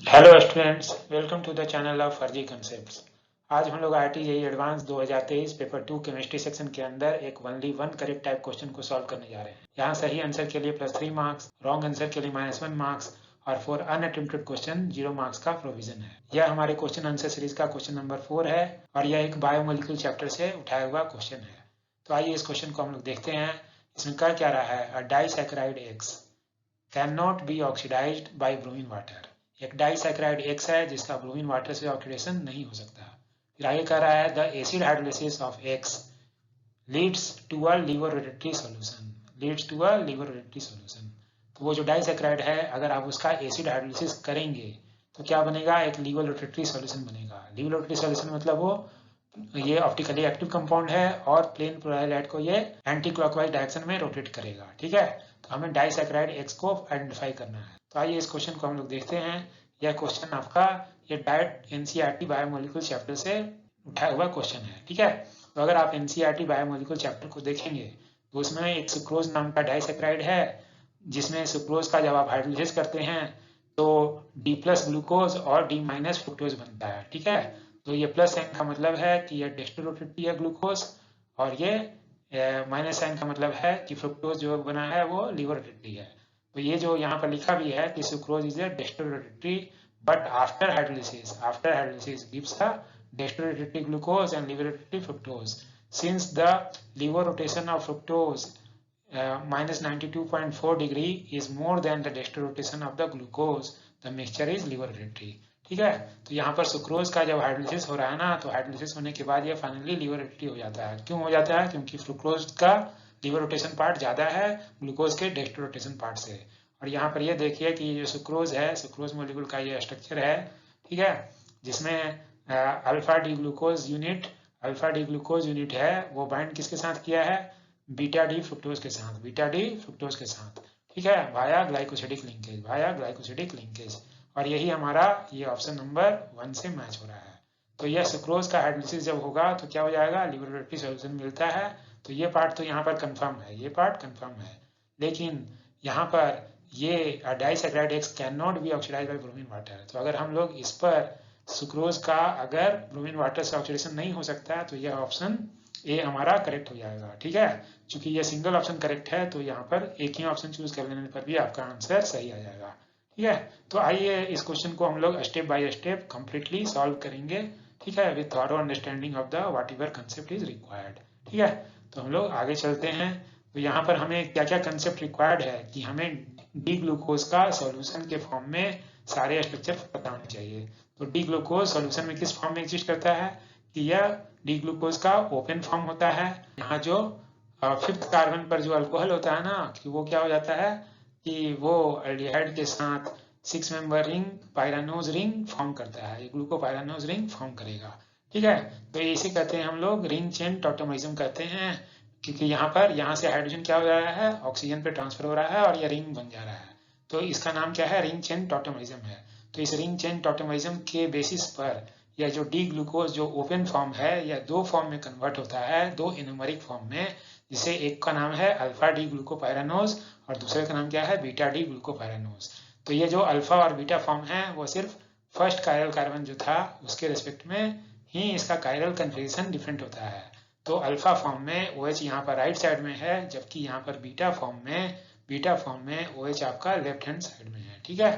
Hello students, welcome to the channel of Farzi concepts. आज हम लोग IIT JEE advance 2023 paper 2 chemistry section के अंदर एक only one correct type question को सॉल्व करने जा रहे हैं। यहाँ सही आंसर के लिए +3 मार्क्स, रॉन्ग आंसर के लिए -1 मार्क्स और फॉर अनअटेम्प्टेड क्वेश्चन 0 मार्क्स का प्रोविजन है। यह हमारे क्वेश्चन आंसर सीरीज का क्वेश्चन नंबर 4 है और यह एक बायोमोलिक्यूल चैप्टर से उठाया हुआ क्वेश्चन है। तो आइए इस क्वेश्चन को हम लोग देखते हैं। इसमें कह क्या रहा है, a disaccharide X can not be oxidised by bromine water. एक डाइसैकेराइड X है जिसका ब्रोमीन वाटर से ऑक्सीडेशन नहीं हो सकता। फिर आगे कह रहा है the acid hydrolysis of X leads to a laevorotatory solution. Leads to a laevorotatory solution. तो वो जो डाइसैकेराइड है, अगर आप उसका एसिड हाइड्रोलिसिस करेंगे तो क्या बनेगा, एक लिवोरेटरी सॉल्यूशन बनेगा। लिवोरेटरी सॉल्यूशन मतलब वो ये ऑप्टिकली एक्टिव कंपाउंड है और प्लेन पोलर लाइट को ये एंटी क्लॉकवाइज डायरेक्शन में रोटेट करेगा। ठीक है, तो हमें डाइसैकेराइड X को आइडेंटिफाई करना है। तो आइए इस क्वेश्चन को हम लोग देखते हैं। यह क्वेश्चन आपका ये डायरेक्ट एनसीईआरटी बायोमोलिक्यूल चैप्टर से उठाया हुआ क्वेश्चन है। ठीक है, तो अगर आप एनसीईआरटी बायोमोलिक्यूल चैप्टर को देखेंगे तो उसमें एक सुक्रोज नाम का डाइसैकेराइड है, जिसमें सुक्रोज का जब आप हाइड्रोलिसिस करते हैं तो D+ ग्लूकोज और D- फ्रुक्टोज बनता है। ठीक है, तो ये प्लस साइन का मतलब है कि ये डेस्टिरोटेड है ग्लूकोज, और ये माइनस साइन का मतलब है कि फ्रुक्टोज जो बना है वो लिवोरेटरी है। तो ये जो यहाँ पर लिखा भी है कि sucrose is a dextrorotatory but after hydrolysis gives a dextrorotatory glucose and laevorotatory fructose. Since the laevo rotation of fructose -92.4 degree is more than the dextral rotation of the glucose, the mixture is liver-reactory। ठीक है, तो यहाँ पर sucrose का जब hydrolysis हो रहा है ना, तो हाइड्रोलिसिस होने के बाद ये फाइनली लिवर-रिएक्टिव हो जाता है। क्यों हो जाता है? क्योंकि फ्रुक्रोज का लिवर रोटेशन पार्ट ज्यादा है ग्लूकोज के डेक्स्ट्रो रोटेशन पार्ट से। और यहाँ पर ये देखिए कि जो सुक्रोज है, सुक्रोज मोलिक्यूल का ये स्ट्रक्चर है। ठीक है, जिसमें अल्फा डी ग्लूकोज यूनिट है, वो बाइंड किसके साथ किया है, बीटा डी फ्रुक्टोज के साथ। ठीक है, वाया ग्लाइकोसिडिक लिंकेज। और यही हमारा ये ऑप्शन नंबर 1 से मैच हो रहा है। तो यह सुक्रोज का हाइड्रोलिसिस जब होगा तो क्या हो जाएगा, लिवोरेटरी सॉल्यूशन मिलता है। तो ये पार्ट तो यहाँ पर कंफर्म है, लेकिन यहाँ पर ये disaccharide X can not be oxidised by bromine water. तो अगर हम लोग इस पर सुक्रोज का अगर ब्रोमीन वाटर से ऑक्सीडेशन नहीं हो सकता तो यह ऑप्शन ए हमारा करेक्ट हो जाएगा। ठीक है, चूंकि ये सिंगल ऑप्शन करेक्ट है तो यहाँ पर एक ही ऑप्शन चूज कर लेने पर भी आपका आंसर सही आ जाएगा। ठीक है, तो आइए इस क्वेश्चन को हम लोग step by step completely solve करेंगे। ठीक है, with thorough understanding of the what ever concept is required. ठीक है, तो हम लोग आगे चलते हैं। तो यहाँ पर हमें क्या क्या कंसेप्ट रिक्वायर्ड है कि हमें डी ग्लूकोज का सॉल्यूशन के फॉर्म में सारे स्ट्रक्चर पता होने चाहिए। तो डी ग्लूकोज सॉल्यूशन में किस फॉर्म में एग्जिस्ट करता है, कि यह डी ग्लूकोज का ओपन फॉर्म होता है। यहाँ जो 5th कार्बन पर जो अल्कोहल होता है ना, कि वो क्या हो जाता है कि वो एल्डिहाइड के साथ 6 member ring pyranose ring form करता है, ये ग्लूकोपायरानोज रिंग फॉर्म करेगा। ठीक है, तो इसे कहते हैं हम लोग रिंग चेन टॉटोमरिज्म कहते हैं, क्योंकि यहाँ से हाइड्रोजन क्या हो रहा है, ऑक्सीजन पे ट्रांसफर हो रहा है और यह रिंग बन जा रहा है। तो इसका नाम क्या है, रिंग चेन टॉटोमरिज्म है। तो इस रिंग चेन टॉटोमरिज्म के बेसिस पर यह जो डी ग्लूकोज जो ओपन फॉर्म है, यह 2 फॉर्म में कन्वर्ट होता है, 2 एनोमरिक फॉर्म में, जिसे एक का नाम है अल्फा डी ग्लूकोपायरानोज और दूसरे का नाम क्या है, बीटा डी ग्लूकोपायरानोज। तो ये जो अल्फा और बीटा फॉर्म है वो सिर्फ फर्स्ट कायरल कार्बन जो था उसके रेस्पेक्ट में ही इसका कायरल कन्फिगरेशन डिफरेंट होता है। तो अल्फा फॉर्म में OH यहाँ पर राइट साइड में है, जबकि यहाँ पर बीटा फॉर्म में OH आपका लेफ्ट हैंड साइड में है। ठीक है,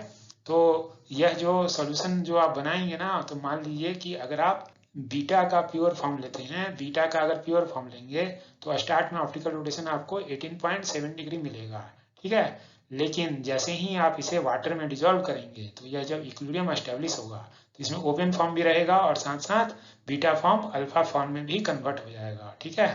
तो यह जो सॉल्यूशन जो आप बनाएंगे ना, तो मान लीजिए कि अगर आप बीटा का प्योर फॉर्म लेते हैं, बीटा का अगर प्योर फॉर्म लेंगे तो स्टार्ट में ऑप्टिकल रोटेशन आपको 18.7 डिग्री मिलेगा। ठीक है, लेकिन जैसे ही आप इसे वाटर में डिजोल्व करेंगे तो यह जब इक्विलिब्रियम एस्टेब्लिश होगा तो इसमें ओपन फॉर्म भी रहेगा और साथ साथ बीटा फॉर्म अल्फा फॉर्म में भी कन्वर्ट हो जाएगा। ठीक है,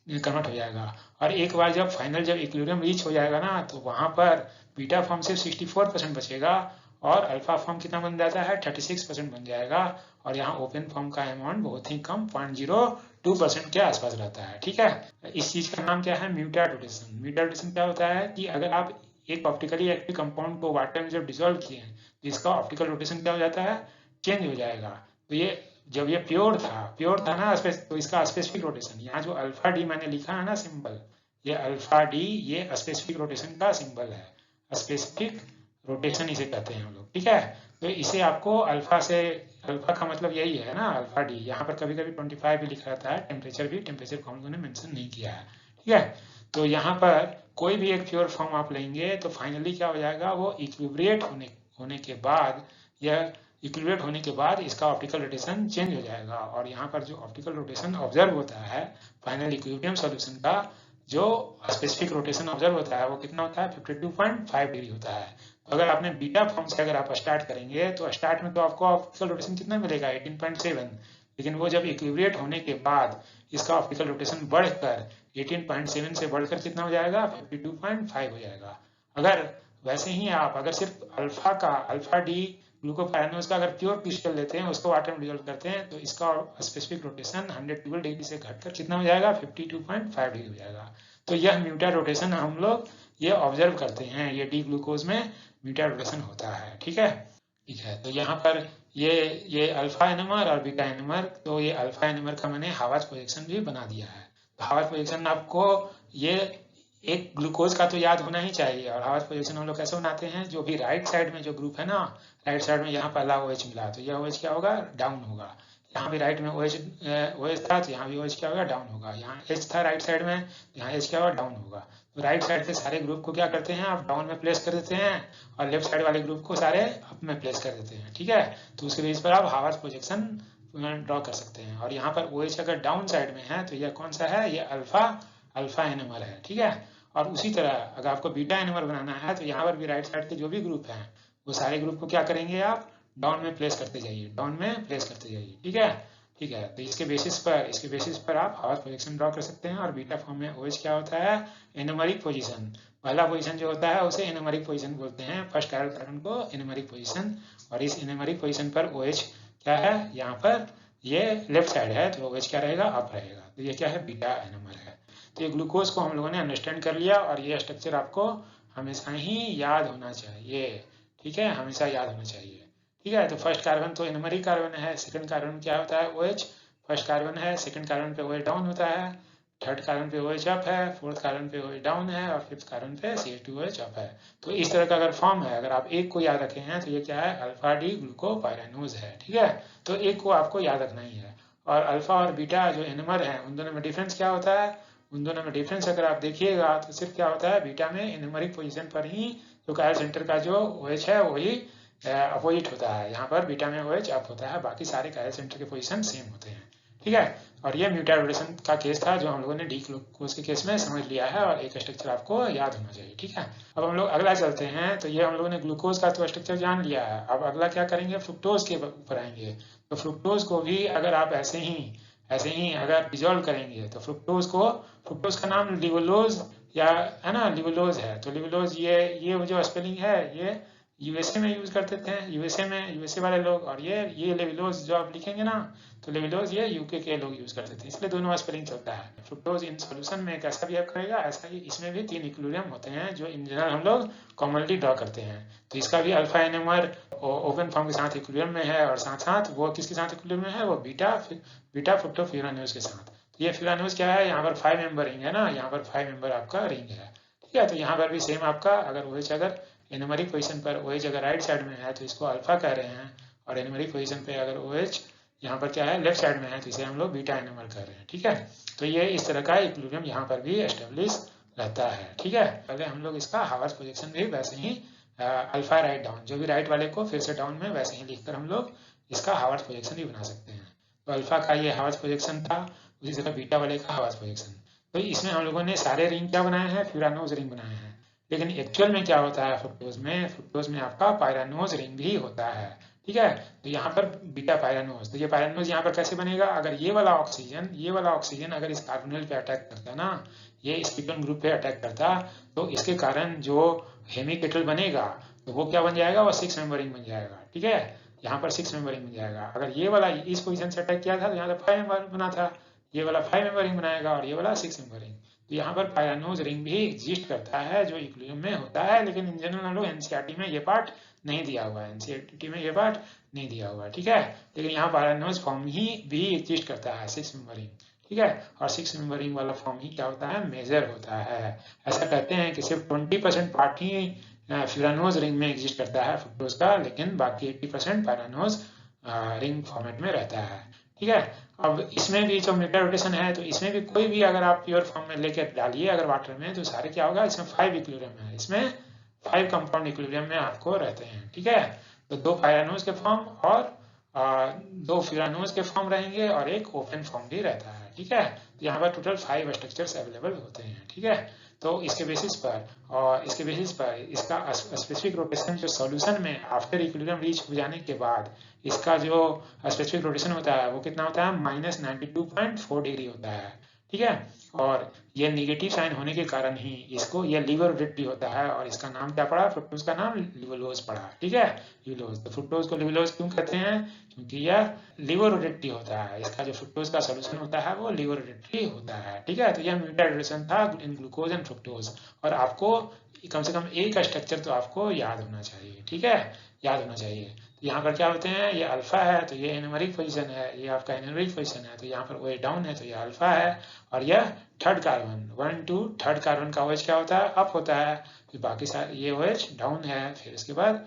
कन्वर्ट हो जाएगा। और एक बार जब इक्विलिब्रियम रीच हो जाएगा ना, तो वहां पर बीटा फॉर्म सिर्फ 64% बचेगा और अल्फा फॉर्म कितना बन जाता है, 36% बन जाएगा। और यहाँ ओपन फॉर्म का अमाउंट बहुत ही कम 0.02% के आसपास रहता है। ठीक है, इस चीज का नाम क्या है, म्यूटेट रोटेशन। म्यूटेट रोटेशन क्या होता है कि अगर आप एक ऑप्टिकली एक्टिव कंपाउंड को वाटर में जब डिसॉल्व किए हैं तो इसका ऑप्टिकल रोटेशन क्या हो जाता है, चेंज हो जाएगा। तो ये जब ये प्योर था ना, तो इसका स्पेसिफिक रोटेशन, यहाँ जो अल्फा डी मैंने लिखा है ना सिंबल, ये अल्फा डी ये स्पेसिफिक रोटेशन का सिंबल है, स्पेसिफिक रोटेशन इसे कहते हैं हम लोग। ठीक है, तो इसे आपको अल्फा से, अल्फा का मतलब यही है ना, अल्फा डी। यहाँ पर कभी कभी 25 भी लिखा रहता है, टेम्परेचर भी, टेम्परेचर को हम लोगों ने मेंशन नहीं किया है, ठीक है। तो यहाँ पर कोई भी एक प्योर फॉर्म आप लेंगे तो फाइनली क्या हो जाएगा, वो इक्विलिब्रेट होने के बाद, यह इक्विलिब्रेट होने के बाद इसका ऑप्टिकल रोटेशन चेंज हो जाएगा, और यहाँ पर जो ऑप्टिकल रोटेशन ऑब्जर्व होता है फाइनल इक्विलिब्रियम सॉल्यूशन का, जो स्पेसिफिक रोटेशन ऑब्जर्व होता है वो कितना होता है, 52.5 डिग्री होता है। तो अगर आपने बीटा फॉर्म से अगर आप स्टार्ट करेंगे तो स्टार्ट में तो आपको ऑप्टिकल रोटेशन कितना मिलेगा, 18.7, लेकिन वो जब इक्विलिब्रेट होने के बाद इसका ऑप्टिकल रोटेशन बढ़कर 18.7 से बढ़कर कितना हो जाएगा, 52.5 हो जाएगा। अगर वैसे ही आप अगर सिर्फ अल्फा का, अल्फा डी ग्लूकोपायरानोज का अगर प्योर क्रिस्टल लेते हैं, उसको वाटर में डिजोल्व करते हैं, तो इसका स्पेसिफिक रोटेशन 112 डिग्री से घटकर कितना हो जाएगा, 52.5 डिग्री हो जाएगा। तो यह म्यूटा रोटेशन हम लोग ये ऑब्जर्व करते हैं, ये डी ग्लूकोज में म्यूटा रोटेशन होता है, ठीक है। ठीक है, तो यहाँ पर ये अल्फा एनोमर और बीटा एनोमर, तो ये अल्फा एनोमर का मैंने हावर्स प्रोजेक्शन भी बना दिया है। तो हावर्स प्रोजेक्शन आपको ये एक ग्लूकोज का तो याद होना ही चाहिए। और हावर्स प्रोजेक्शन हम लोग कैसे बनाते हैं, जो भी राइट साइड में जो ग्रुप है ना, राइट साइड में यहाँ पहला OH मिला तो यह OH क्या होगा, डाउन होगा। यहाँ भी राइट में OH था तो यहाँ भी OH क्या होगा, डाउन होगा। यहाँ H था राइट साइड में, यहाँ H क्या होगा, डाउन होगा। तो राइट साइड के सारे ग्रुप को क्या करते हैं, आप डाउन में प्लेस कर देते हैं, और लेफ्ट साइड वाले ग्रुप को सारे अप में प्लेस कर देते हैं, ठीक है। तो उसके बेस पर आप हावर्स प्रोजेक्शन ड्रॉ कर सकते हैं। और यहाँ पर OH अगर डाउन साइड में है तो यह कौन सा है, ये अल्फा एनोमर है, ठीक है। और उसी तरह अगर आपको बीटा एनोमर बनाना है तो यहाँ पर भी राइट साइड के जो भी ग्रुप हैं वो सारे ग्रुप को क्या करेंगे, आप डाउन में प्लेस करते जाइए, डाउन में प्लेस करते जाइए, ठीक है। ठीक है, तो इसके बेसिस पर आप हावर्स प्रोजेक्शन ड्रॉ कर सकते हैं। और बीटा फॉर्म में OH क्या होता है, एनोमरिक पोजीशन। पहला पोजीशन जो होता है उसे एनोमरिक पोजीशन बोलते हैं, फर्स्ट कायरल कार्बन को एनोमरिक पोजीशन। और इस एनोमरिक पोजीशन पर OH क्या है, यहाँ पर ये लेफ्ट साइड है तो OH क्या रहेगा, अप रहेगा। तो ये क्या है, बीटा एनोमर है। तो ये ग्लूकोज को हम लोगों ने अंडरस्टैंड कर लिया, और ये स्ट्रक्चर आपको हमेशा ही याद होना चाहिए, ठीक है, हमेशा याद होना चाहिए, ठीक है। तो फर्स्ट कार्बन तो एनोमरिक कार्बन है, सेकंड कार्बन क्या होता है, OH। फर्स्ट कार्बन है, सेकंड कार्बन पे OH डाउन होता है, थर्ड कार्बन पे OH अप है, फोर्थ कार्बन पे OH डाउन है, और फिफ्थ कार्बन पे CH2OH अप है। तो इस तरह का अगर फॉर्म है, अगर आप एक को याद रखे हैं तो ये क्या है, अल्फा डी ग्लूकोपायरानोज है, ठीक है। तो एक को आपको याद रखना ही है। और अल्फा और बीटा जो एनोमर है उन दोनों में डिफरेंस क्या होता है, उन दोनों में डिफरेंस अगर आप देखिएगा तो सिर्फ क्या होता है, बीटा में एनोमरिक पोजीशन पर ही जो कायल सेंटर का जो OH है वही अपोजिट होता है, यहाँ पर बीटा में OH अप होता है, बाकी सारे कायल सेंटर के पोजीशन सेम होते हैं, ठीक है। और ये म्यूटा रोटेशन का केस था जो हम लोगों ने डी ग्लूकोज के केस में समझ लिया है, और एक स्ट्रक्चर आपको याद होना चाहिए, ठीक है। अब हम लोग अगला चलते हैं। तो ये हम लोगों ने ग्लूकोज का तो स्ट्रक्चर जान लिया है, अब अगला क्या करेंगे, फ्रुक्टोज के ऊपर आएंगे। तो फ्रुक्टोज को भी अगर आप ऐसे ही अगर डिजोल्व करेंगे तो फ्रुक्टोज का नाम लिवोलोज या है ना, लिवोलोज है। तो लिवोलोज ये जो स्पेलिंग है ये USA में यूज करते थे, यूएसए वाले लोग। और ये लेविलोज जो आप लिखेंगे ना, तो लेविलोज ये यूके के लोग यूज करते थे, इसलिए दोनों स्पेलिंग चलता है। फ्रुक्टोज इन सॉल्यूशन में कैसा बिहेव करेगा, ऐसा ही इसमें भी 3 इक्विलिब्रियम होते हैं जो इन जनरल हम लोग कॉमनली ड्रॉ करते हैं। तो इसका भी अल्फा एनोमर ओपन फॉर्म के साथ इक्विलिब्रियम में है, और साथ वो किसके साथ इक्विलिब्रियम में है, वो बीटा फ्रुक्टोफ्यूरानोज के साथ। तो ये फ्यूरानोज क्या है, यहाँ पर 5 मेंबर रिंग है ना, यहाँ पर 5 मेंबर आपका रिंग है, ठीक है। तो यहाँ पर भी सेम आपका अगर OH अगर एनोमरिक पोजीशन पर OH अगर राइट साइड में है तो इसको अल्फा कह रहे हैं, और एनोमरिक पोजीशन पे अगर OH यहाँ पर क्या है, लेफ्ट साइड में है, तो इसे हम लोग बीटा एनोमर कह रहे हैं, ठीक है। तो ये इस तरह का इक्विलिब्रियम यहाँ पर भी एस्टेब्लिश रहता है, ठीक है। पहले हम लोग इसका हावर्स प्रोजेक्शन भी वैसे ही अल्फा राइट डाउन, जो भी राइट वाले को फिर से डाउन में वैसे ही लिखकर हम लोग इसका हावर्स प्रोजेक्शन भी बना सकते हैं। तो अल्फा का ये हावर्स प्रोजेक्शन था, उसी तरह बीटा वाले का हावर्स प्रोजेक्शन। तो इसमें हम लोगों ने सारे रिंग क्या बनाए हैं, फ्यूरानोज रिंग बनाए हैं। लेकिन एक्चुअल में क्या होता है, फ्रुक्टोज में आपका पायरानोज रिंग भी होता है, ठीक है। तो यहाँ पर बीटा पायरानोज, तो ये पायरानोज यहाँ पर कैसे बनेगा, अगर ये वाला ऑक्सीजन अगर इस कार्बोनिल पे अटैक करता ना, ये इस कीटोन ग्रुप पे अटैक करता, तो इसके कारण जो हेमिकेटल बनेगा तो वो क्या बन जाएगा, वो 6 मेंबर रिंग बन जाएगा, ठीक है। यहाँ पर 6 मेंबर रिंग बन जाएगा। अगर ये वाला इस पोजीशन से अटैक किया था तो यहाँ पर 5 मेंबर बना था, ये वाला 5 मेंबर रिंग बनाएगा, और ये वाला 6 मेंबर रिंग। तो यहाँ पर पायरानोज रिंग भी एग्जिस्ट करता है जो इक्विलिब्रियम में होता है, लेकिन इन जनरल हम लोग एनसीईआरटी में ये पार्ट नहीं दिया हुआ है, एनसीईआरटी में ये पार्ट नहीं दिया हुआ है, ठीक है। लेकिन यहाँ पायरानोज फॉर्म ही भी एग्जिस्ट करता है, 6 मेंबर रिंग, ठीक है। और 6 मेंबर रिंग वाला फॉर्म ही क्या होता है, मेजर होता है। ऐसा कहते हैं कि सिर्फ 20% पार्ट ही फ्यूरानोज रिंग में एग्जिस्ट करता है फ्रुक्टोज का, लेकिन बाकी 80% पायरानोज रिंग फॉर्मेट में रहता है। ठीक है, अब इसमें भी जो मेटा रोटेशन है, तो इसमें भी कोई भी अगर आप प्योर फॉर्म में लेकर डालिए अगर वाटर में, तो सारे क्या होगा, इसमें 5 इक्विलिब्रियम है, इसमें 5 कंपाउंड इक्विलिब्रियम में आपको रहते हैं। ठीक है, तो 2 पायरानोज के फॉर्म और 2 फ्यूरानोज के फॉर्म रहेंगे और एक ओपन फॉर्म भी रहता है। ठीक है, तो यहाँ पर टोटल 5 स्ट्रक्चर्स अवेलेबल होते हैं। ठीक है, तो इसके बेसिस पर इसका स्पेसिफिक रोटेशन जो सॉल्यूशन में आफ्टर इक्विलिब्रियम रीच हो जाने के बाद इसका जो स्पेसिफिक रोटेशन होता है वो कितना होता है, -92.4 डिग्री होता है। ठीक है, और ये निगेटिव साइन होने के कारण ही इसको ये लीवर रोटेटरी होता है, और इसका नाम क्या पड़ा, फ्रुक्टोज का नाम लिवोलोज पड़ा। ठीक है, लिवोलोज, तो फ्रुक्टोज को लिवोलोज क्यों कहते हैं, क्योंकि यह लीवर रोटेटरी होता है, इसका जो फ्रुक्टोज का सोल्यूशन होता है वो लीवर रोटेटरी होता है। ठीक है, तो यह म्यूटेड रिलेशन था इन ग्लूकोज एंड फ्रुक्टोज, और आपको कम से कम एक स्ट्रक्चर तो आपको याद होना चाहिए। ठीक है, याद होना चाहिए। यहाँ पर क्या होते हैं, ये अल्फा है तो ये एनोमेरिक पोजीशन है, ये आपका एनोमेरिक पोजीशन है, तो यहाँ पर OH डाउन है तो ये अल्फा है, और यह थर्ड कार्बन 1 2 थर्ड कार्बन का OH क्या होता है, अप होता है, फिर बाकी सारे ये OH डाउन है, फिर उसके बाद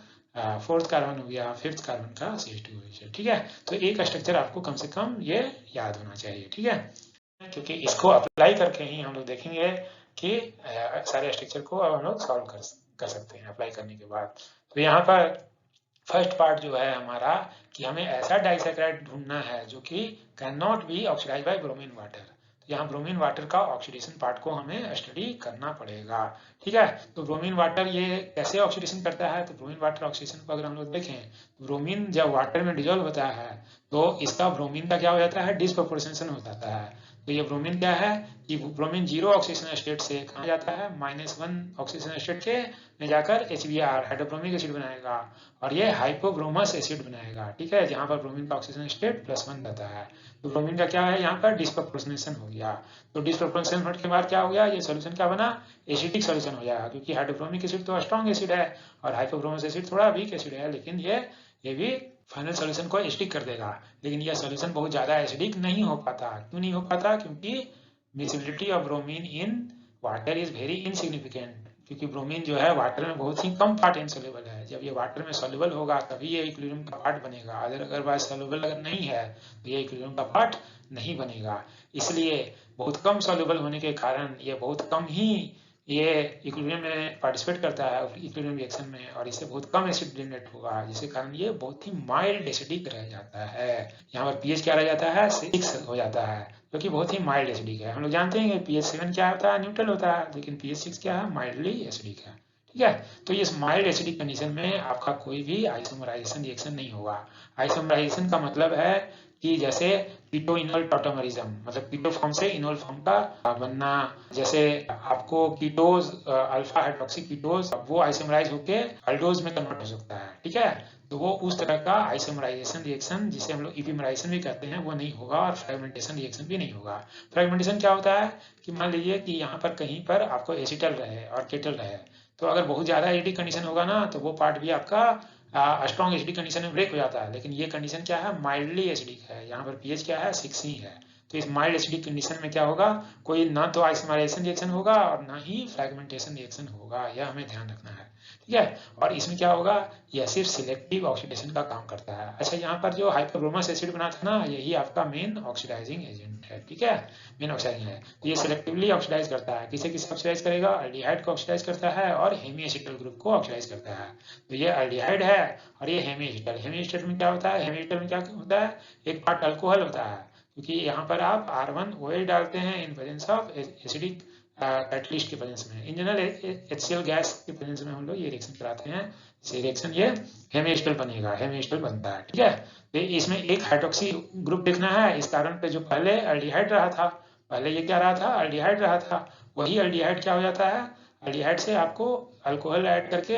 फोर्थ कार्बन हो गया, फिफ्थ कार्बन का CH2OH है। ठीक है, तो एक स्ट्रक्चर आपको कम से कम ये याद होना चाहिए। ठीक है, क्योंकि इसको अप्लाई करके ही हम लोग देखेंगे कि सारे स्ट्रक्चर को अब हम लोग सॉल्व कर सकते हैं अप्लाई करने के बाद। तो यहाँ पर फर्स्ट पार्ट जो है हमारा कि हमें ऐसा डाइसैकेराइड ढूंढना है जो कि can not be oxidize by bromine water. तो यहाँ ब्रोमीन वाटर का ऑक्सीडेशन पार्ट को हमें स्टडी करना पड़ेगा। ठीक है, तो ब्रोमीन वाटर ये कैसे ऑक्सीडेशन करता है, तो ब्रोमीन वाटर ऑक्सीडेशन को अगर हम लोग देखें, ब्रोमीन जब वाटर में डिजोल्व होता है तो इसका ब्रोमीन का क्या हो जाता है, डिसप्रोपोर्शनेशन हो जाता है। तो ये ब्रोमीन क्या है कि ब्रोमीन 0 ऑक्सीजन स्टेट से कहाँ जाता है, -1 ऑक्सीजन स्टेट के में जाकर HBr हाइड्रोब्रोमिक एसिड बनाएगा, और ये हाइपोब्रोमस एसिड बनाएगा। ठीक है, जहाँ पर ब्रोमीन का ऑक्सीजन स्टेट +1 रहता है, तो ब्रोमीन का क्या है यहाँ पर डिसप्रोपोर्शनेशन हो गया। तो डिसप्रोपोर्शनेशन होने के बाद क्या हो गया, ये सोल्यूशन क्या बना, एसिडिक सोल्यूशन हो जाएगा, क्योंकि हाइड्रोब्रोमिक एसिड तो स्ट्रॉन्ग एसिड है और हाइपोब्रोमस एसिड थोड़ा वीक एसिड है, लेकिन ये भी फाइनल सोल्यूशन को एसिडिक कर देगा। लेकिन यह सोल्यूशन बहुत ज्यादा एसिडिक नहीं हो पाता। क्यों नहीं हो पाता, क्योंकि miscibility of bromine in water is very insignificant, क्योंकि ब्रोमीन जो है वाटर में बहुत ही कम पार्ट इनसोल्यूबल है। जब ये वाटर में सोल्यूबल होगा तभी ये इक्विलिब्रियम का पार्ट बनेगा, अदरवाइज सोल्यूबल अगर नहीं है तो ये इक्विलिब्रियम का पार्ट नहीं बनेगा। इसलिए बहुत कम सोल्यूबल होने के कारण ये बहुत कम ही ये इक्विलिब्रियम में पार्टिसिपेट करता है इक्विलिब्रियम रिएक्शन में, और इससे बहुत कम एसिड जनरेट होगा, जिसके कारण ये बहुत ही माइल्ड एसिडिक रह जाता है। यहाँ पर pH क्या रह जाता है, 6 हो जाता है, जो कि बहुत ही माइल्ड एसिडिक है। हम लोग जानते हैं कि pH 7 क्या होता है, न्यूट्रल होता है, लेकिन pH 6 क्या है, माइल्डली एसिडिक है। ठीक है, तो इस माइल्ड एसिडिक कंडीशन में आपका कोई भी आइसोमराइजेशन रिएक्शन नहीं होगा। आइसोमराइजेशन का मतलब है कि जैसे कीटो इनोल टॉटोमरिज्म, मतलब कीटो फॉर्म से इनोल फॉर्म का बनना, जैसे आपको कीटोज अल्फा हाइड्रोक्सी कीटोज वो आइसोमराइज होके अल्डोज में कन्वर्ट हो सकता है। ठीक है, तो वो उस तरह का आइसोमराइजेशन रिएक्शन जिसे हम लोग इपीमराइजेशन भी कहते हैं वो नहीं होगा, और फ्रेगमेंटेशन रिएक्शन भी नहीं होगा। फ्रेगमेंटेशन क्या होता है कि मान लीजिए कि यहाँ पर कहीं पर आपको एसिटल रहे और केटल रहे, तो अगर बहुत ज्यादा एसिडिक कंडीशन होगा ना तो वो पार्ट भी आपका स्ट्रॉन्ग एसिडिक कंडीशन में ब्रेक हो जाता है। लेकिन ये कंडीशन क्या है, माइल्डली एसिडिक है, यहाँ पर pH क्या है, 6 ही है। तो इस माइल्ड एसिडिक कंडीशन में क्या होगा, कोई ना तो आइसोमराइजेशन रिएक्शन होगा और ना ही फ्रैगमेंटेशन रिएक्शन होगा, यह हमें ध्यान रखना है। ठीक है, और इसमें क्या होगा, यह सिर्फ सिलेक्टिव ऑक्सीडेशन का काम करता है। अच्छा, यहाँ पर जो हाइपोब्रोमस एसिड बना था ना, यही आपका मेन ऑक्सीडाइजिंग एजेंट है। ठीक है, मेन ऑक्सीडाइजिंग है, तो ये सिलेक्टिवली ऑक्सीडाइज करता है। किसे किसे ऑक्सीडाइज करेगा, अल्डिहाइड को ऑक्सीडाइज करता है और हेमी एसिटल ग्रुप को ऑक्सीडाइज करता है। तो ये अल्डिहाइड है और ये हेमी एसिटल। हेमी एसिटल में क्या होता है, हेमी एसिटल में क्या होता है, एक पार्ट अल्कोहल होता है, क्योंकि यहाँ पर आप R1OH डालते हैं in presence of acidic catalyst के प्रेजेंस में। इन जनरल HCl गैस के प्रेजेंस में हम लोग ये रिएक्शन कराते हैं, इसे रिएक्शन ये हेमी एसिटल बनेगा, हेमी एसिटल बनता है। ठीक है, तो इसमें एक हाइड्रोक्सी ग्रुप देखना है। इस कारण पे जो पहले अल्डिहाइड रहा था, पहले ये क्या रहा था, अल्डिहाइड रहा था, वही अल्डिहाइड क्या हो जाता है, अल्डिहाइड से आपको अल्कोहल ऐड करके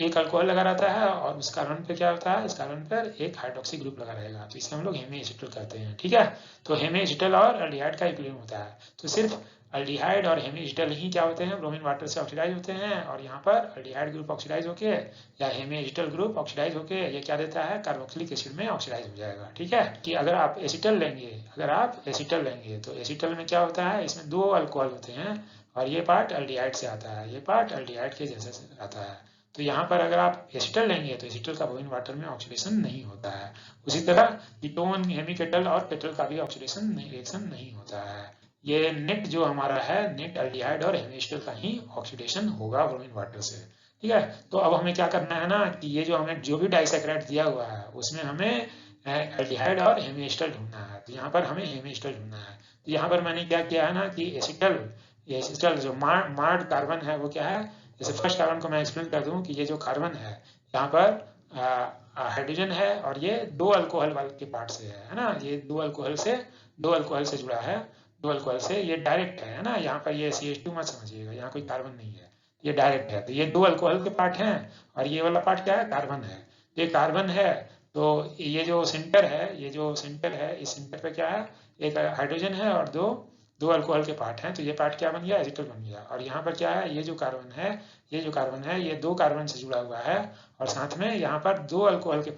एक अल्कोहल लगा रहता है, और उस कार्बन पे क्या होता है, इस कार्बन पर एक हाइड्रोक्सी ग्रुप लगा रहेगा, तो इसे हम लोग हेमी एसिटल कहते हैं। ठीक है, तो हेमी एसिटल और अल्डिहाइड का इक्विलिब्रियम होता है। तो सिर्फ अल्डिहाइड और हेमी एसिटल ही क्या होते हैं, ब्रोमीन वाटर से ऑक्सीडाइज होते हैं, और यहाँ पर अल्डिहाइड ग्रुप ऑक्सीडाइज होके या हेमी एसिटल ग्रुप ऑक्सीडाइज होके ये क्या देता है, कार्बोक्सिलिक एसिड में ऑक्सीडाइज हो जाएगा। ठीक है, कि अगर आप एसिटल लेंगे तो एसिटल में क्या होता है, इसमें 2 अल्कोहल होते हैं, और ये पार्ट अल्डिहाइड से आता है, ये पार्ट अल्डिहाइड के जैसे से आता है। तो यहाँ पर अगर आप एसिटल लेंगे तो एसिटल का ब्रोमीन वाटर में ऑक्सीडेशन नहीं होता है। उसी तरह कीटोन, हेमीकेटल और केटल का भी ऑक्सीडेशन रिएक्शन नहीं होता है। ये नेट जो हमारा है, नेट एल्डिहाइड और हेमीएस्टर का ही ऑक्सीडेशन होगा ब्रोमीन वाटर से। ठीक है, तो अब हमें क्या करना है ना कि ये जो हमें जो भी डाइसैकेराइड दिया हुआ है उसमें हमें एल्डिहाइड और हेमीएस्टर ढूंढना है। तो यहाँ पर हमें हेमीएस्टर ढूंढना है। तो यहाँ पर मैंने क्या किया है ना कि एसिटल जो मार्ड कार्बन है वो क्या है, जैसे फर्स्ट कार्बन को मैं एक्सप्लेन कर दूं कि ये जो कार्बन है यहाँ पर हाइड्रोजन है और ये दो अल्कोहल वाले के पार्ट से है ना, ये दो अल्कोहल से जुड़ा है, दो अल्कोहल से ये डायरेक्ट है ना। यहाँ पर ये CH2 मत समझिएगा, यहाँ कोई कार्बन नहीं है, ये डायरेक्ट है। तो ये दो अल्कोहल के पार्ट हैं और ये वाला पार्ट क्या है, कार्बन है। ये कार्बन है तो ये जो सेंटर है, ये जो सेंटर है, इस सेंटर पे क्या है, एक हाइड्रोजन है और दो अल्कोहल के पार्ट हैं। तो ये पार्ट क्या बन गया, एसिटल बन गया। और यहाँ पर क्या है, ये जो कार्बन है ये दो कार्बन से जुड़ा हुआ है और साथ में यहाँ पर दो अल्कोहल के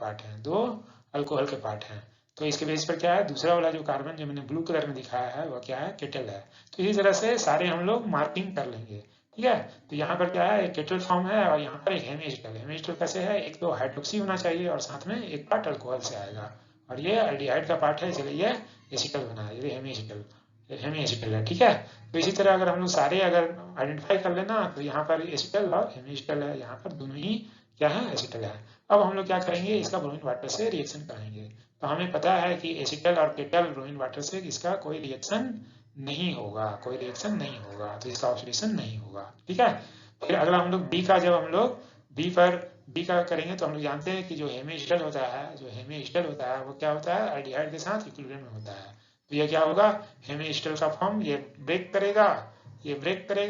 पार्ट हैं, तो इसके बेस पर क्या है, दूसरा वाला जो कार्बन जो मैंने ब्लू कलर में दिखाया है वह क्या है, केटल है। तो इसी तरह से सारे हम लोग मार्किंग कर लेंगे। ठीक है, तो यहाँ पर क्या है, एक केटल फॉर्म है और यहाँ पर एक हेमी कैसे है, एक तो हाइड्रोक्सी होना चाहिए और साथ में एक पार्ट अल्कोहल से आएगा और ये एल्डिहाइड का पार्ट है, इसलिए ये एसिटल बना है, ये हेमी एसिटल है। ठीक है, तो इसी तरह अगर हम लोग सारे अगर आइडेंटिफाई कर लेना तो यहाँ पर एसिटल और हेमी एसिटल है, यहाँ पर दोनों ही क्या है, एसिटल है। अब हम लोग क्या करेंगे, इसका ब्रोमीन वाटर से रिएक्शन कराएंगे। तो हमें पता है कि एसिटल और केटल ब्रोमीन वाटर से इसका कोई रिएक्शन नहीं होगा, तो इसका ऑक्सीडेशन नहीं होगा। ठीक है, फिर अगला हम लोग बी का, जब हम लोग बी का करेंगे तो हम लोग जानते हैं कि जो हेमी एसिटल होता है वो क्या होता है, एल्डिहाइड के साथ इक्विलिब्रियम में होता है। तो ये क्या होगा, हेमी एसिटल का फॉर्म ये ब्रेक करेगा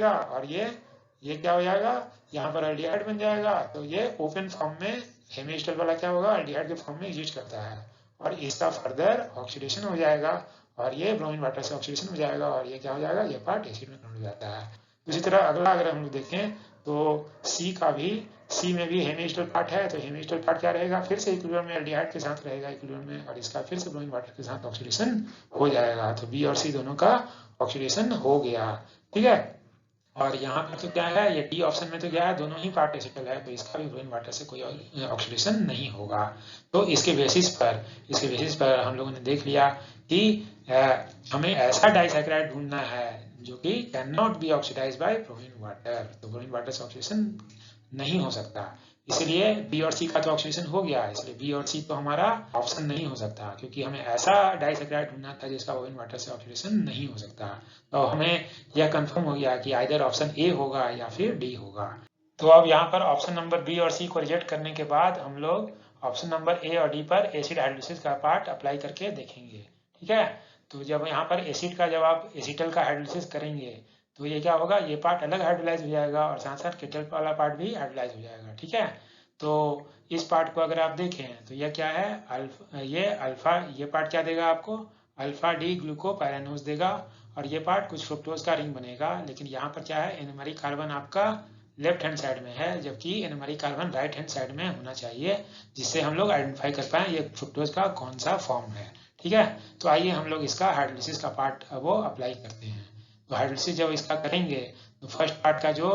और ये क्या हो जाएगा, यहाँ पर एल्डिहाइड बन जाएगा। तो ये ओपन फॉर्म में हेमी एसिटल वाला क्या होगा, एल्डिहाइड के फॉर्म में एग्जिस्ट करता है और इसका फर्दर ऑक्सीडेशन हो जाएगा और ये ब्रोमीन वाटर से ऑक्सीडेशन हो जाएगा और ये क्या हो जाएगा, ये पार्ट एसिड में कन्वर्ट हो जाता है। इसी तरह अगला अगर हम लोग देखें तो सी में भी हेमी एसिटल पार्ट है। तो हेमी एसिटल पार्ट क्या रहेगा, फिर से इक्विलिब्रियम में एल्डिहाइड के साथ रहेगा इक्विलिब्रियम में और इसका फिर से ब्रोमीन वाटर के साथ ऑक्सीडेशन हो जाएगा। तो बी और सी दोनों का ऑक्सीडेशन हो गया। ठीक है, और यहाँ पर तो क्या है, ये डी ऑप्शन में तो क्या है, दोनों ही पार्ट एसिटल है, तो इसका भी ब्रोमीन वाटर से कोई ऑक्सीडेशन नहीं होगा। तो इसके बेसिस पर हम लोगों ने देख लिया कि हमें ऐसा डाइसैकेराइड ढूंढना है जो कि can not be oxidize by bromine water. तो ब्रोमीन वाटर से ऑक्सीडेशन नहीं हो सकता, इसलिए बी और सी का तो ऑक्सीडेशन हो गया, इसलिए बी और सी तो हमारा ऑप्शन नहीं हो सकता, क्योंकि हमें ऐसा डाइसैकेराइड ढूंढना था जिसका ब्रोमीन वाटर से ऑक्सीडेशन नहीं हो सकता। तो हमें यह कंफर्म हो गया कि आइदर ऑप्शन ए होगा या फिर डी होगा। तो अब यहाँ पर ऑप्शन नंबर बी और सी को रिजेक्ट करने के बाद हम लोग ऑप्शन नंबर ए और डी पर एसिड हाइड्रोलिसिस का पार्ट अप्लाई करके देखेंगे। ठीक है, तो जब यहाँ पर एसिड का, जब आप एसिटल का हाइड्रोलिसिस करेंगे तो ये क्या होगा, ये पार्ट अलग हाइड्रोलाइज हो जाएगा और साथ साथ केटल वाला पार्ट भी हाइड्रोलाइज हो जाएगा। ठीक है, तो इस पार्ट को अगर आप देखें तो यह क्या है, ये पार्ट क्या देगा आपको, अल्फा डी ग्लूकोपायरानोज देगा और ये पार्ट कुछ फ्रुक्टोज का रिंग बनेगा। लेकिन यहाँ पर क्या है, एनमरी कार्बन आपका लेफ्ट हैंड साइड में है, जबकि एनमरी कार्बन राइट हैंड साइड में होना चाहिए, जिससे हम लोग आइडेंटिफाई कर पाए ये फ्रुक्टोज का कौन सा फॉर्म है। ठीक है, तो आइए हम लोग इसका हाइड्रोलिसिस का पार्ट वो अप्लाई करते हैं। तो हाइड्रोलिसिस जब इसका करेंगे तो फर्स्ट पार्ट का जो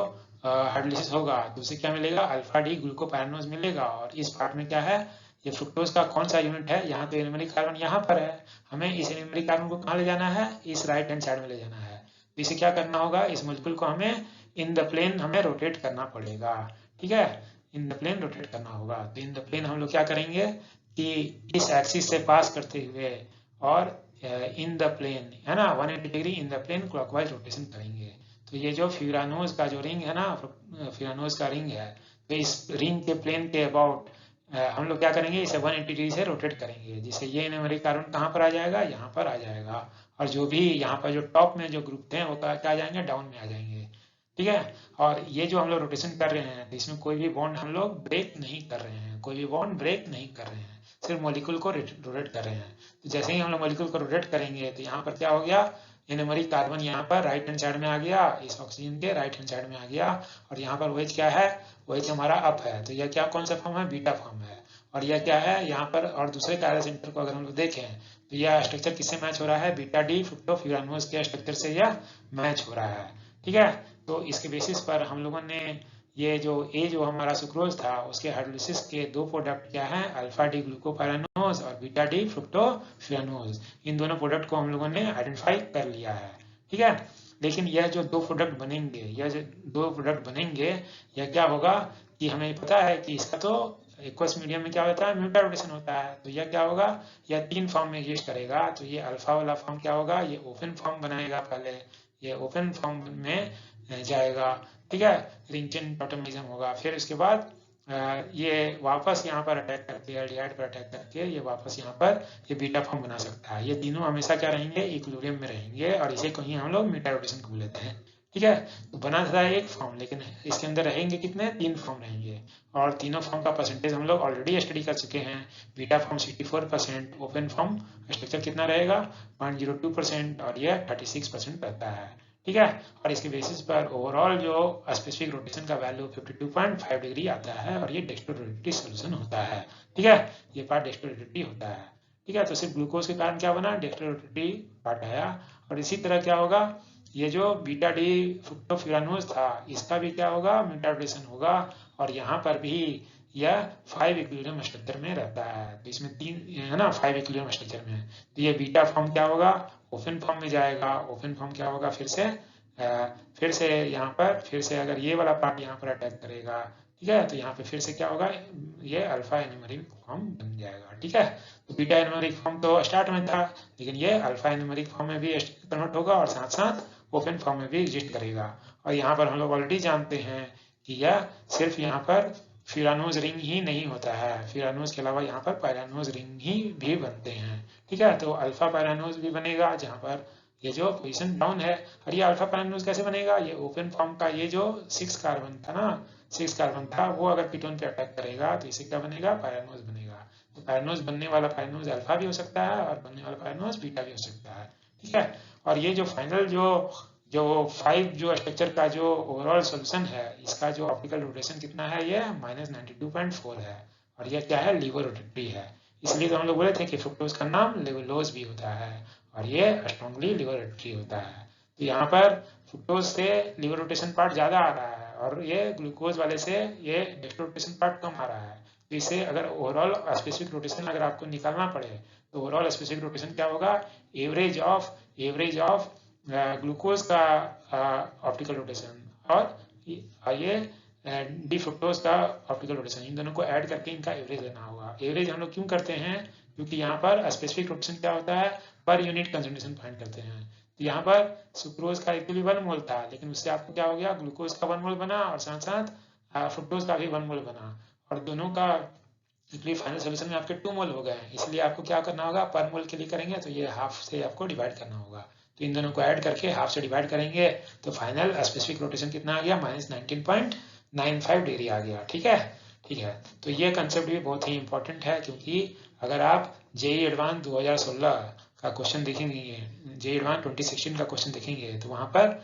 हाइड्रोलिसिस होगा तो उसे क्या मिलेगा, अल्फा डी ग्लूकोपायरानोज मिलेगा और इस पार्ट में क्या है, ये फ्रुक्टोज का कौन सा यूनिट है, यहाँ तो एनमरी कार्बन यहाँ पर है, हमें इस एनमरी कार्बन को कहाँ ले जाना है, इस राइट हैंड साइड में ले जाना है। तो इसे क्या करना होगा, इस मॉलिक्यूल को हमें इन द प्लेन हमें रोटेट करना पड़ेगा। ठीक है, इन द प्लेन रोटेट करना होगा। तो इन द प्लेन हम लोग क्या करेंगे कि इस एक्सिस से पास करते हुए और इन द प्लेन है ना 180 degree in the plane clockwise rotation करेंगे। तो ये जो फ्यूरानोज का जो रिंग है ना, फ्यूरानोज का रिंग है, तो इस रिंग के प्लेन के अबाउट हम लोग क्या करेंगे, इसे 180 डिग्री से रोटेट करेंगे, जिससे ये एनमरी कार्बन कहाँ पर आ जाएगा, यहाँ पर आ जाएगा और जो भी यहाँ पर जो टॉप में जो ग्रुप थे वो क्या आ जाएंगे, डाउन में आ जाएंगे। ठीक है, और ये जो हम लोग रोटेशन कर रहे हैं तो इसमें कोई भी बॉन्ड हम लोग ब्रेक नहीं कर रहे हैं, सिर्फ मॉलिक्यूल को रोटेट कर रहे हैं। तो जैसे ही हम लोग मॉलिक्यूल को रोटेट करेंगे तो यहाँ पर क्या हो गया, एनमरी कार्बन यहाँ पर राइट हैंड साइड में आ गया, इस ऑक्सीजन के राइट हैंड साइड में आ गया और यहाँ पर OH क्या है, OH हमारा अप है। तो यह क्या कौन सा फॉर्म है, बीटा फॉर्म है। और यह क्या है यहाँ पर, और दूसरे कायरल सेंटर को अगर हम लोग देखें तो यह स्ट्रक्चर किससे मैच हो रहा है, बीटा डी फ्रुक्टोफ्यूरानोज के स्ट्रक्चर से यह मैच हो रहा है। ठीक है, तो इसके बेसिस पर हम लोगों ने ये जो हमारा सुक्रोज था उसके हाइड्रोलिसिस के दो प्रोडक्ट क्या हैं, अल्फा डी ग्लूकोपायरानोज और बीटा डी फ्रुक्टोफिरानोज। इन दोनों प्रोडक्ट को हम लोगों ने आइडेंटिफाई कर लिया है, ठीक है। लेकिन यह जो दो प्रोडक्ट बनेंगे, यह क्या होगा कि हमें पता है कि इसका तो एक्वस मीडियम में क्या होता है, म्यूटा रोटेशन होता है। तो यह क्या होगा, यह तीन फॉर्म में एग्जिस्ट करेगा। तो ये अल्फा वाला फॉर्म क्या होगा, ये ओपन फॉर्म बनाएगा, पहले ये ओपन फॉर्म में जाएगा, ठीक है, रिंग चेन टोटमिज्म होगा। फिर उसके बाद ये वापस यहाँ पर अटैक करके, एल्डिहाइड पर अटैक करके ये वापस यहाँ पर ये बीटा फॉर्म बना सकता है। ये तीनों हमेशा क्या रहेंगे, इक्विलिब्रियम में रहेंगे, और इसे कहीं हम लोग मीटा रोटेशन बोल लेते हैं, ठीक है। तो बना था एक फॉर्म, लेकिन इसके अंदर रहेंगे कितने, तीन फॉर्म रहेंगे, और तीनों फॉर्म का परसेंटेज हम लोग ऑलरेडी स्टडी कर चुके हैं। Beta form 64%, open form structure कितना रहेगा 0.02%, और यह 36% रहता है, ठीक है। और इसके बेसिस पर ओवरऑल जो स्पेसिफिक रोटेशन का वैल्यू 52.5 डिग्री आता है, और ये डेक्स्ट्रोरोटेटिव सोल्यूशन होता है, ठीक है। ये पार्ट डेक्स्ट्रोरोटेटिव होता है, ठीक है। तो सिर्फ ग्लूकोज के कारण क्या बना, डेक्स्ट्रोरोटेटिव पार्ट आया। और इसी तरह क्या होगा, ये जो बीटा डी फ्रुक्टोफिरानोज था, इसका भी क्या होगा, म्यूटारोटेशन होगा, और यहाँ पर भी यह 5 इक्विलिब्रियम स्ट्रक्चर में रहता है। तो इसमें तीन है ना, 5 इक्विलिब्रियम स्ट्रक्चर में। तो ये बीटा फॉर्म क्या होगा, ओपन फॉर्म में जाएगा। ओपन फॉर्म क्या होगा, फिर से यहाँ पर फिर से अगर ये वाला पार्ट यहाँ पर अटैक करेगा, ठीक है, तो यहाँ पे फिर से क्या होगा, ये अल्फा एन्यूमेरिक फॉर्म बन जाएगा, ठीक है। तो बीटा एन्यूमेरिक फॉर्म तो स्टार्ट में था, लेकिन ये अल्फा एन्यूमेरिक फॉर्म में भी कन्वर्ट होगा, और साथ साथ ओपन फॉर्म में भी एग्जिस्ट करेगा। और यहाँ पर हम लोग ऑलरेडी जानते हैं कि यह सिर्फ यहाँ पर फिरानोज रिंग ही नहीं होता है, फिरानोज के अलावा यहाँ पर पायरानोज रिंग ही भी बनते हैं, ठीक है। तो अल्फा पायरानोज भी बनेगा, जहाँ पर ये जो पोजीशन डाउन है। और ये अल्फा पायरानोज कैसे बनेगा, ये ओपन फॉर्म का ये जो 6 कार्बन था ना, 6 कार्बन था, वो अगर कीटोन पे अटैक करेगा तो इसे क्या बनेगा, पायरानोज बनेगा। तो पायरानोज बनने वाला पायरानोज अल्फा भी हो सकता है, और बनने वाला पायरानोज बीटा भी हो सकता है, ठीक है। और ये जो फाइनल जो 5 जो स्ट्रक्चर का जो ओवरऑल सोल्यूशन है, इसका जो ऑप्टिकल रोटेशन कितना है, ये -92.4 है, और यह क्या है, लीवर रोटेटरी है। इसलिए तो हम लोग बोले थे कि फ्रुक्टोज का नाम लेवोलोज भी होता है, और ये स्ट्रॉन्गली लीवर रोटेटरी होता है। तो यहाँ पर फ्रुक्टोज से लीवर रोटेशन पार्ट ज्यादा आ रहा है, और ये ग्लूकोज वाले से ये डेक्स्ट्रो रोटेशन पार्ट कम आ रहा है। तो इसे अगर ओवरऑल स्पेसिफिक रोटेशन अगर आपको निकालना पड़े, तो ओवरऑल स्पेसिफिक रोटेशन क्या होगा, एवरेज ऑफ ग्लूकोज का ऑप्टिकल रोटेशन, और ये डी फ्रुक्टोज का ऑप्टिकल रोटेशन, इन दोनों को ऐड करके इनका एवरेज लेना होगा। एवरेज हम लोग क्यों करते हैं, क्योंकि यहाँ पर स्पेसिफिक रोटेशन क्या होता है, पर यूनिट कंसंट्रेशन फाइंड करते हैं। तो यहाँ पर सुक्रोज का एक्चुअली 1 मोल था, लेकिन उससे आपको क्या हो गया, ग्लूकोज का 1 मोल बना, और साथ साथ फ्रुक्टोज का भी 1 मोल बना, और दोनों का एक्चुअली फाइनल सोल्यूशन में आपके 2 मोल हो गए। इसलिए आपको क्या करना होगा, पर मोल के लिए करेंगे तो ये हाफ से आपको डिवाइड करना होगा। तो इन दोनों को ऐड करके हाफ से डिवाइड करेंगे, तो फाइनल स्पेसिफिक रोटेशन कितना आ गया, -19.95 डिग्री आ गया, ठीक है। ठीक है, तो ये कंसेप्ट भी बहुत ही इंपॉर्टेंट है, क्योंकि अगर आप जेईई एडवांस 2016 का क्वेश्चन देखेंगे, जेईई एडवांस 2016 का क्वेश्चन देखेंगे, तो वहां पर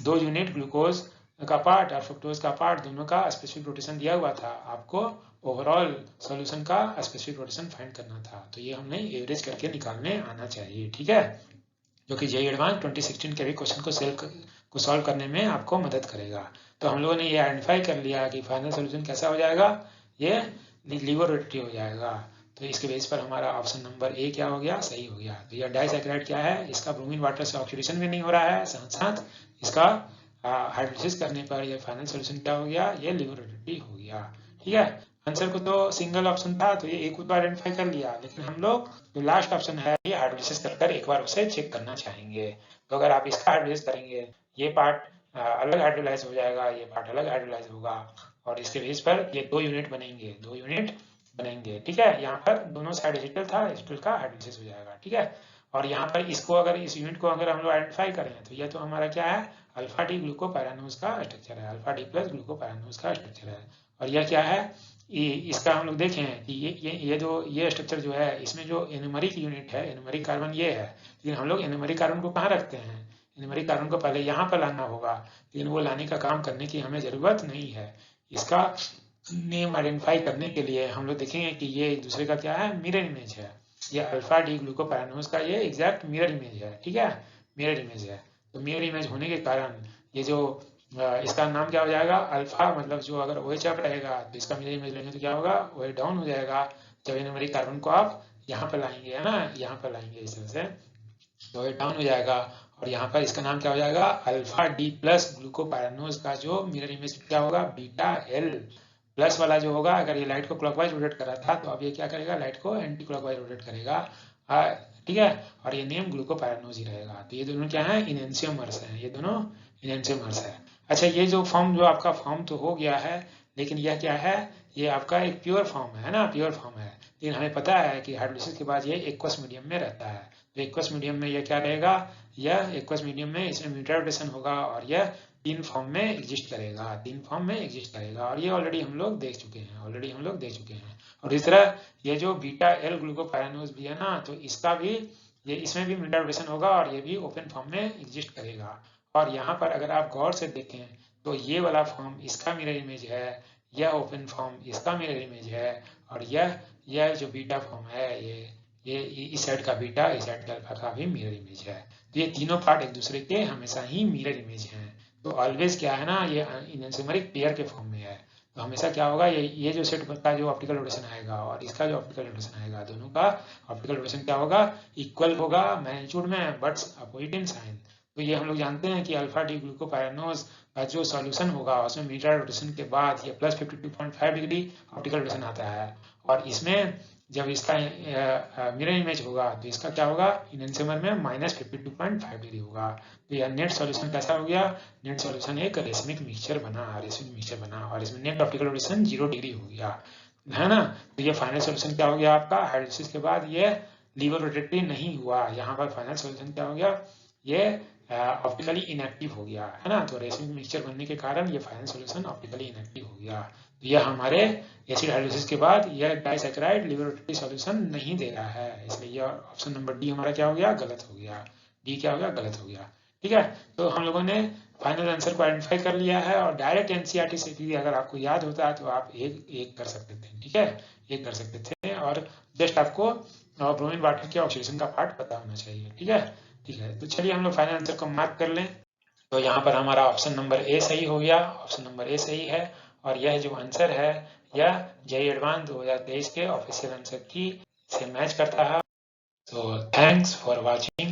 2 यूनिट ग्लूकोज का पार्ट और फ्रुक्टोज का पार्ट दोनों का स्पेसिफिक रोटेशन दिया हुआ था। आपको ओवरऑल सॉल्यूशन का स्पेसिफिक रोटेशन फाइंड करना था, तो ये हमने एवरेज करके निकालने आना चाहिए, ठीक है, जो कि जेईई एडवांस 2016 के भी क्वेश्चन को सॉल्व करने में आपको मदद करेगा। तो हम लोगों ने ये आइडेंटिफाई कर लिया कि फाइनल सोल्यूशन कैसा हो जाएगा, ये लीवर रोटेटरी हो जाएगा। तो इसके बेस पर हमारा ऑप्शन नंबर ए क्या हो गया, सही हो गया। तो यह डाइसैकेराइड क्या है, इसका ब्रोमीन वाटर से ऑक्सीडेशन भी नहीं हो रहा है, साथ साथ इसका हाइड्रोलिसिस करने पर यह फाइनल सोल्यूशन क्या हो गया, ये लीवर रोटेटरी हो गया, ठीक है। आंसर को तो सिंगल ऑप्शन था, तो ये एक बार आइडेंटिफाई कर लिया, लेकिन हम लोग जो लास्ट ऑप्शन है ये हाइड्रोलिसिस कर एक बार उसे चेक करना चाहेंगे। तो अगर आप इसका हाइड्रोलिसिस करेंगे, ये पार्ट अलग हाइड्रोलाइज हो जाएगा, ये पार्ट अलग हाइड्रोलाइज होगा, और इसके बेस पर ये 2 यूनिट बनेंगे, ठीक है। यहाँ पर दोनों साइड एसिटल था, एसिटल का हाइड्रोलिसिस हो जाएगा, ठीक है। और यहाँ पर इसको अगर इस यूनिट को अगर हम लोग आइडेंटिफाई करें, तो ये तो हमारा क्या है, अल्फा डी ग्लूकोपायरानोज का स्ट्रक्चर है, अल्फा डी प्लस ग्लूकोपायरानोज का स्ट्रक्चर है। और यह क्या है, इसका हम लोग देखें कि ये स्ट्रक्चर जो है, इसमें जो एनोमेरिक यूनिट है, एनोमेरिक कार्बन ये है, लेकिन हम लोग एनोमेरिक कार्बन को कहाँ रखते हैं, एनोमेरिक कार्बन को पहले यहाँ पर लाना होगा, लेकिन वो लाने का काम करने की हमें जरूरत नहीं है। इसका नेम आइडेंटिफाई करने के लिए हम लोग देखेंगे कि ये एक दूसरे का क्या है, मिरर इमेज है। ये अल्फा डी ग्लूकोपायरानोज का ये एग्जैक्ट मिरर इमेज है, ठीक है, मिरर इमेज है। तो मिरर इमेज होने के कारण ये जो इसका नाम क्या हो जाएगा, अल्फा, मतलब जो अगर OH अप रहेगा तो इसका मिरर इमेज लेंगे तो क्या होगा, OH डाउन हो जाएगा जब एनोमरिक कार्बन को आप यहाँ पर लाएंगे, है ना, यहाँ पर लाएंगे इस तरह से, तो OH डाउन हो जाएगा और यहाँ पर इसका नाम क्या हो जाएगा, अल्फा डी प्लस ग्लूकोपायरानोज का जो मिरर इमेज क्या होगा, बीटा एल प्लस वाला जो होगा, अगर ये लाइट को क्लॉकवाइज रोटेट कर रहा था तो अब ये क्या करेगा, लाइट को एंटी क्लॉकवाइज रोटेट करेगा, ठीक है, और ये नेम ग्लूकोपायरानोज ही रहेगा। तो ये दोनों क्या है, इनेंशियोमर्स हैं, ये दोनों इनेंशियोमर्स है। अच्छा, ये जो फॉर्म जो आपका फॉर्म तो हो गया है, लेकिन यह क्या है, ये आपका एक प्योर फॉर्म है ना, प्योर फॉर्म है, लेकिन हमें पता है कि हाइड्रोलिसिस के बाद ये एक्वस मीडियम में रहता है। तो एक्वस मीडियम में यह क्या रहेगा, यह एक्वस मीडियम में इसमें म्यूटेशन होगा और यह तीन फॉर्म में एग्जिस्ट करेगा, तीन फॉर्म में एग्जिस्ट करेगा, और ये ऑलरेडी हम लोग देख चुके हैं, ऑलरेडी हम लोग देख चुके हैं। और इस तरह ये जो बीटा एल ग्लूकोपायरानोज भी है ना, तो इसका भी ये इसमें भी म्यूटेशन होगा और ये भी ओपन फॉर्म में एग्जिस्ट करेगा। और यहाँ पर अगर आप गौर से देखें तो ये वाला फॉर्म इसका मिरर इमेज है, यह ओपन फॉर्म इसका मिरर इमेज है, और यह जो बीटा फॉर्म है, ये इस साइड का बीटा, इस साइड का अल्फा का भी मिरर इमेज है। तो ये तीनों पार्ट एक दूसरे के हमेशा ही मिरर इमेज हैं। तो ऑलवेज क्या है ना, ये इनएंसिमरिक पेयर के फॉर्म में है, तो हमेशा क्या होगा, ये जो सेट का जो ऑप्टिकल रोटेशन आएगा और इसका जो ऑप्टिकल रोटेशन आएगा, दोनों का ऑप्टिकल रोटेशन क्या होगा, इक्वल होगा मैग्नीट्यूड में बट अपोजिट इन साइन। तो ये हम लोग जानते हैं कि अल्फा डी ग्लूकोपायरानोज का जो सॉल्यूशन होगा उसमें मीटर रोटेशन के बाद ये प्लस 52.5 डिग्री ऑप्टिकल रोटेशन आता है, और इसमें जब इसका मिरर इमेज होगा तो इसका क्या होगा, इनेंसिमर में माइनस 52.5 डिग्री होगा। तो यह नेट सॉल्यूशन कैसा हो गया, नेट सॉल्यूशन एक रेसमिक मिक्सचर बना, रेसमिक मिक्सचर बना, और इसमें नेट ऑप्टिकल रोटेशन 0 डिग्री हो गया, है ना। तो ये फाइनल सॉल्यूशन क्या हो गया आपका, हाइड्रोलिसिस के बाद ये लीवर रोटेटरी नहीं हुआ, यहाँ पर फाइनल सॉल्यूशन क्या हो गया, ये ऑप्टिकली इनएक्टिव हो गया, है ना। तो रेसिन मिक्सचर बनने के कारण ये फाइनल सॉल्यूशन ऑप्टिकली इनएक्टिव हो गया। तो यह हमारे एसिड हाइड्रोलिसिस के बाद यह डाइसैकेराइड लीवर रोटेटरी सॉल्यूशन नहीं दे रहा है, इसलिए यह ऑप्शन नंबर डी हमारा क्या हो गया, गलत हो गया, डी क्या हो गया, गलत हो गया। ठीक है, तो हम लोगों ने फाइनल आंसर को आइडेंटिफाई कर लिया है, और डायरेक्ट एनसीईआरटी से भी अगर आपको याद होता है तो आप एक कर सकते थे, ठीक है, एक कर सकते थे, और जस्ट आपको ब्रोमीन वाटर के ऑक्सीडेशन का पार्ट पता होना चाहिए, ठीक है। ठीक है, तो चलिए हम लोग फाइनल आंसर को मार्क कर लें। तो यहाँ पर हमारा ऑप्शन नंबर ए सही हो गया, ऑप्शन नंबर ए सही है, और यह जो आंसर है यह जेईई एडवांस 2023 के ऑफिशियल आंसर की से मैच करता है। तो थैंक्स फॉर वॉचिंग।